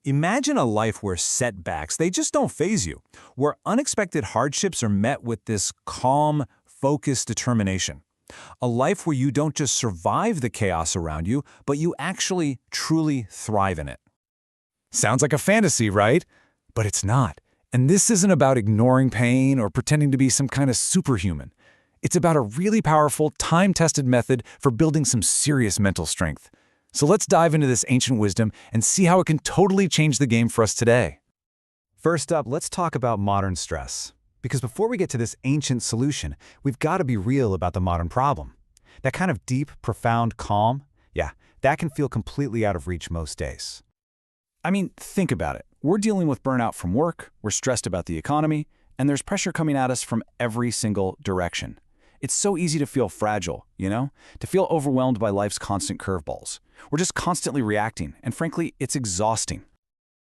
Imagine a life where setbacks, they just don't faze you, where unexpected hardships are met with this calm, focused determination. A life where you don't just survive the chaos around you, but you actually, truly thrive in it. Sounds like a fantasy, right? But it's not. And this isn't about ignoring pain or pretending to be some kind of superhuman. It's about a really powerful, time-tested method for building some serious mental strength. So let's dive into this ancient wisdom and see how it can totally change the game for us today. First up, let's talk about modern stress. Because before we get to this ancient solution, we've got to be real about the modern problem. That kind of deep, profound calm, yeah, that can feel completely out of reach most days. I mean, think about it. We're dealing with burnout from work, we're stressed about the economy, and there's pressure coming at us from every single direction. It's so easy to feel fragile, to feel overwhelmed by life's constant curveballs. We're just constantly reacting, and frankly, it's exhausting.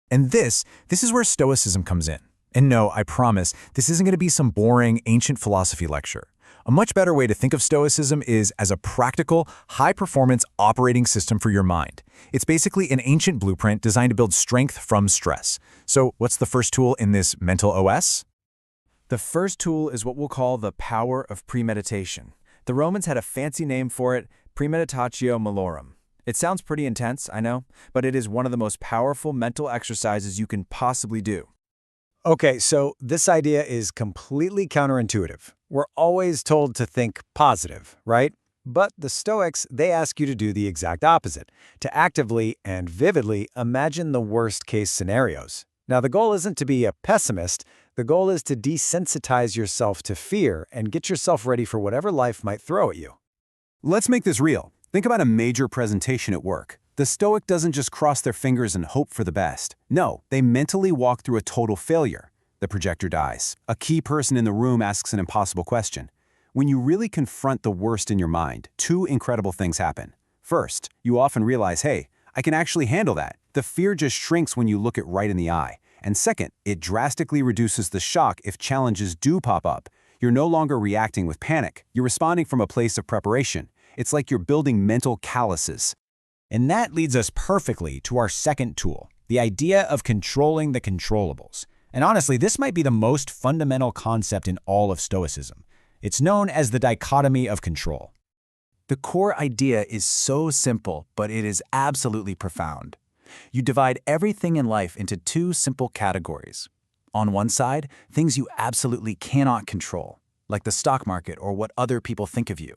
And this is where Stoicism comes in. And no, I promise, this isn't going to be some boring, ancient philosophy lecture. A much better way to think of Stoicism is as a practical, high-performance operating system for your mind. It's basically an ancient blueprint designed to build strength from stress. So what's the first tool in this mental OS? The first tool is what we'll call the power of premeditation. The Romans had a fancy name for it, premeditatio malorum. It sounds pretty intense, I know, but it is one of the most powerful mental exercises you can possibly do. Okay, so this idea is completely counterintuitive. We're always told to think positive, right? But the Stoics, they ask you to do the exact opposite, to actively and vividly imagine the worst-case scenarios. Now, the goal isn't to be a pessimist. The goal is to desensitize yourself to fear and get yourself ready for whatever life might throw at you. Let's make this real. Think about a major presentation at work. The Stoic doesn't just cross their fingers and hope for the best. No, they mentally walk through a total failure. The projector dies. A key person in the room asks an impossible question. When you really confront the worst in your mind, two incredible things happen. First, you often realize, hey, I can actually handle that. The fear just shrinks when you look it right in the eye. And second, it drastically reduces the shock if challenges do pop up. You're no longer reacting with panic. You're responding from a place of preparation. It's like you're building mental calluses. And that leads us perfectly to our second tool, the idea of controlling the controllables. And honestly, this might be the most fundamental concept in all of Stoicism. It's known as the dichotomy of control. The core idea is so simple, but it is absolutely profound. You divide everything in life into two simple categories. On one side, things you absolutely cannot control, like the stock market or what other people think of you.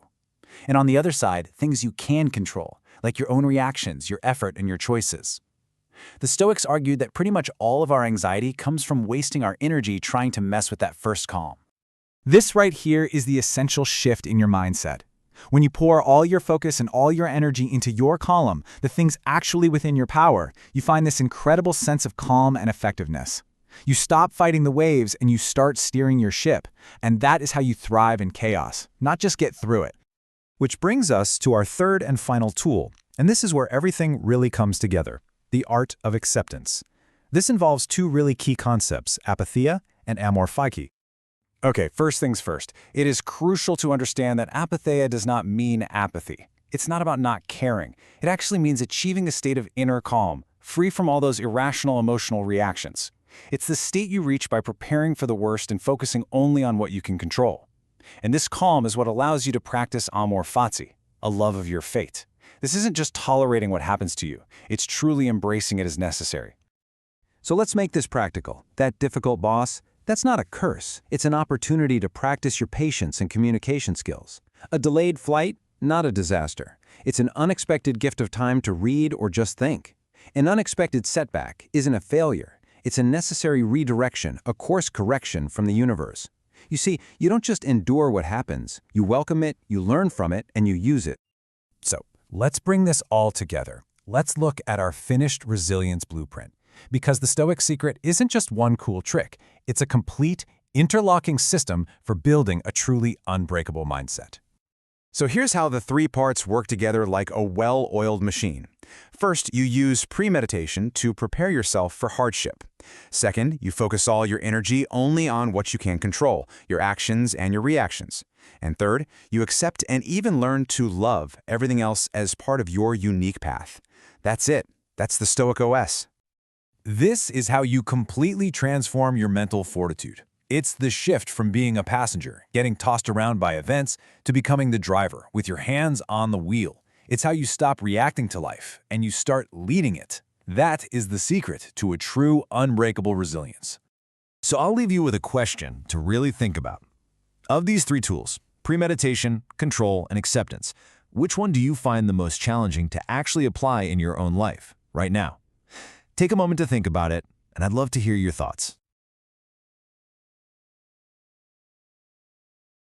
And on the other side, things you can control, like your own reactions, your effort, and your choices. The Stoics argued that pretty much all of our anxiety comes from wasting our energy trying to mess with that first calm. This right here is the essential shift in your mindset. When you pour all your focus and all your energy into your column, the things actually within your power, you find this incredible sense of calm and effectiveness. You stop fighting the waves and you start steering your ship, and that is how you thrive in chaos, not just get through it. Which brings us to our third and final tool, and this is where everything really comes together, the art of acceptance. This involves two really key concepts, apatheia and amor fati. Okay, first things first. It is crucial to understand that apatheia does not mean apathy. It's not about not caring. It actually means achieving a state of inner calm, free from all those irrational emotional reactions. It's the state you reach by preparing for the worst and focusing only on what you can control. And this calm is what allows you to practice amor fati, a love of your fate. This isn't just tolerating what happens to you. It's truly embracing it as necessary. So let's make this practical. That difficult boss, that's not a curse. It's an opportunity to practice your patience and communication skills. A delayed flight, not a disaster. It's an unexpected gift of time to read or just think. An unexpected setback isn't a failure. It's a necessary redirection, a course correction from the universe. You see, you don't just endure what happens. You welcome it, you learn from it, and you use it. So, let's bring this all together. Let's look at our finished resilience blueprint. Because the Stoic secret isn't just one cool trick. It's a complete, interlocking system for building a truly unbreakable mindset. So here's how the three parts work together like a well-oiled machine. First, you use premeditation to prepare yourself for hardship. Second, you focus all your energy only on what you can control, your actions and your reactions. And third, you accept and even learn to love everything else as part of your unique path. That's it. That's the Stoic OS. This is how you completely transform your mental fortitude. It's the shift from being a passenger, getting tossed around by events, to becoming the driver, with your hands on the wheel. It's how you stop reacting to life and you start leading it. That is the secret to a true, unbreakable resilience. So I'll leave you with a question to really think about. Of these three tools, premeditation, control, and acceptance, which one do you find the most challenging to actually apply in your own life right now? Take a moment to think about it, and I'd love to hear your thoughts.